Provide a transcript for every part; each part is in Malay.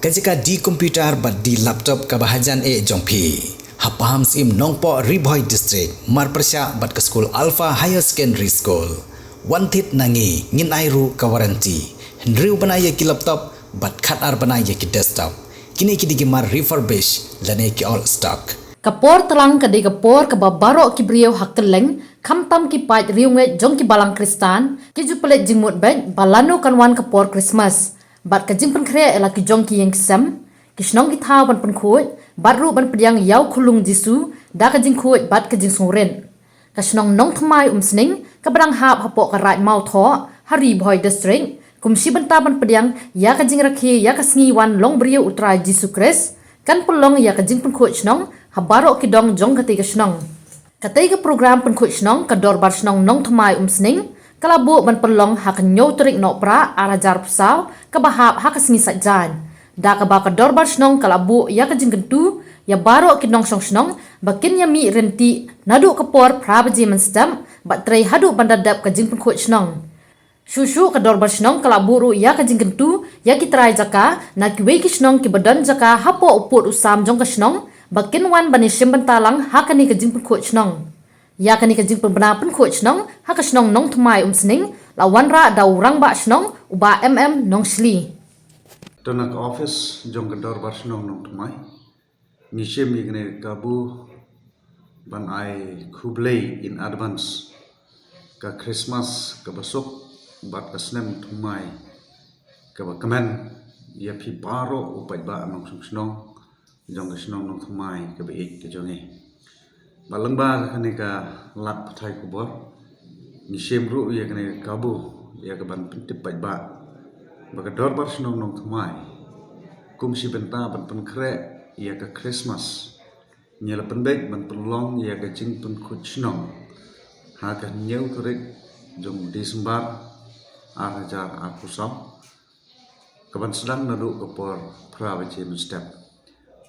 kajika di komputer bat di laptop kabahajan jongpi. Hapaham sim nongpo Riboy District marpersya bat ke school Alpha Higher Secondary School. Wantit nangi ngin airu ka warranty. Hendriu banaya ki laptop bat khatar banaya ki desktop. Kini ki digimar refurbish lane ki all stock. Kapor telang ka di kapor ka babaro ki brio hakkeleng kamtam ki pait riunge jong ki balang kristan ki jupelet jingmut bed balano kanwan kapor Christmas. Bat ka jingpen kre ela ki jong ki yang sem ki snong ki thau ban pen khoi bat ru ban pediang yau khulung jisu da ka jing khoi bat ka jing songren ka snong nong thmai sning ka brang hap hapo ka rai mau tho hari Boy District kumsi benta ban pediang ya ka jing rakhi ya ka sngi wan long brio utrai jisu kres kan pelong ya ka jing pen khoi snong habaro ki dong jong ka te ka snong katai ka program pen khoi snong ka dor bar snong nong thmai sning kalabu ban pelong hak nyotrik no pra arajar pusau ka bahap hak sngi sajan da ka ba ka dor bar snong kalabu ya ka jingkentu ya baro ki nong song snong bakin ya mi renti nadu ka por prabaji menstam batrei hadu bandadap ka jingpen khoi snong susu ka dor bar snong kalabu ru ya ka jingkentu ya ki trai jaka na ki wei ki snong ki badan jaka hapo uput usam jong ka snong bakin wan bani simban talang hakani ka jingpen khoi snong ya kani ka jingpen bana pen khoi snong haka snong nong thmai sning lawan ra da urang ba snong uba nong sli Tonak office jong kedor bar snong nong thmai nishem igne kabu ban ai khublei in advance ka Christmas ka basuk bat ka snem thmai ka ba kamen ya phi baro upai ba nong snong jong ka snong nong thmai ka ba ik ka jonge balangba kane ka lat pathai kubor nishem ru ya kane kabu ya ka ban tip pai ba ka dor bar snong nong thmai kum si benta ban pen kre ya ka Christmas nyela pen bek ban pen long ya ka jing pen khut snong ha ka nyeu korek jong Desember arajar apusam ka ban sedang nadu ka por prawaje step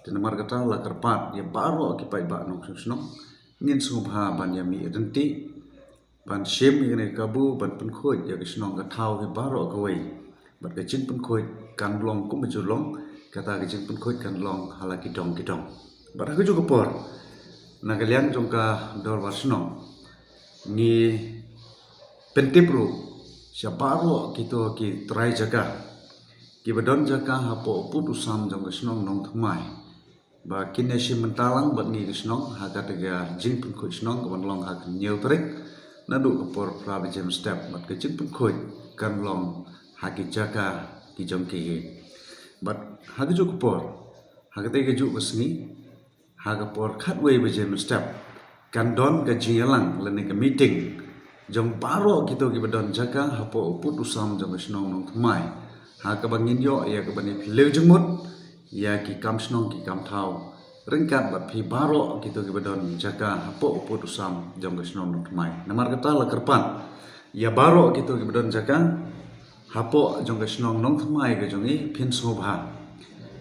dinamar kata la kerpat ya baro akipai ba nong snong ngin subha ban ya mi renti ban shem ngene kabu ban pen khoi ya snong ka thau ke baro ka wei bat ka jing pen khoi kan long kum ju long kata ka jing pen khoi kan long hala ki dong bat ka ju ka por na kalian jong ka dor war snong ni pentipru sya baro kito ki trai jaga ki badon jaga hapo putusam jong ka snong nong thmai ba kinne sim mentalang bat ngi snong ha ka tega jing pen khoi snong ka long ha nyeu trek na du ka por prabe jem step bat ka jing pen khoi kan long ha ki jaga ki jong ki bat ha ka ju ka por ha ka tega ju ka sngi ha ka por khat wei ba jem step kan don ka jingalang le ka meeting jong baro kito ki badon jaga ha po put usam jong snong nong thmai ha ka bangin yo ya ka bani leu jengmut ya ki kam snong ki kam thau ringkat bat phi baro gitu ki badon jaka hapo uput usam jong ka snong nong thmai namar kata la kerpan ya baro gitu ki badon jaka hapo jong ka snong nong thmai ka jongi phin sobha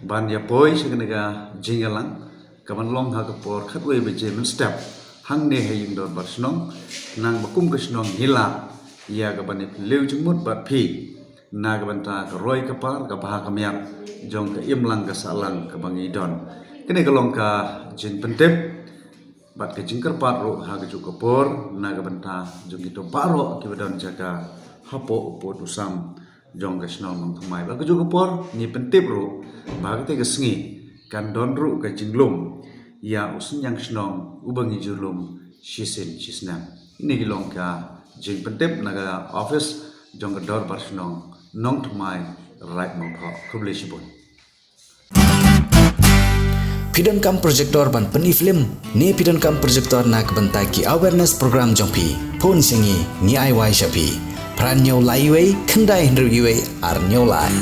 ban ya poi segene ga jingalang kaman long ha ka por khatwe be jem step hang ne he ying dor bar snong nang bakum ka snong hila ya ka bani leu jumut bat phi na ka banta ka roi ka par ka bah ka miak jong ka imlang ka salang ka bangi don kene ka long ka jin pentep bat ka jingkar pat ro ha ka ju ka por na ka banta jong itu baro ki badon jaga hapo upot usam jong ka snong nong thmai ba ka ju ka por ni pentep ro ba ka te ka sngi kan don ro ka jinglum ya usun yang snong ubangi julum shisen shisnam ini ki long ka jing pentep na ka office jong ka dor bar snong nong thmai right mong tho khuble shibon Pidon kam projector ban peni film ne pidon kam projector nak bentai ki awareness program jongpi phone singi ni ai wai shapi pran nyau lai wei khandai hendru wei ar nyau lai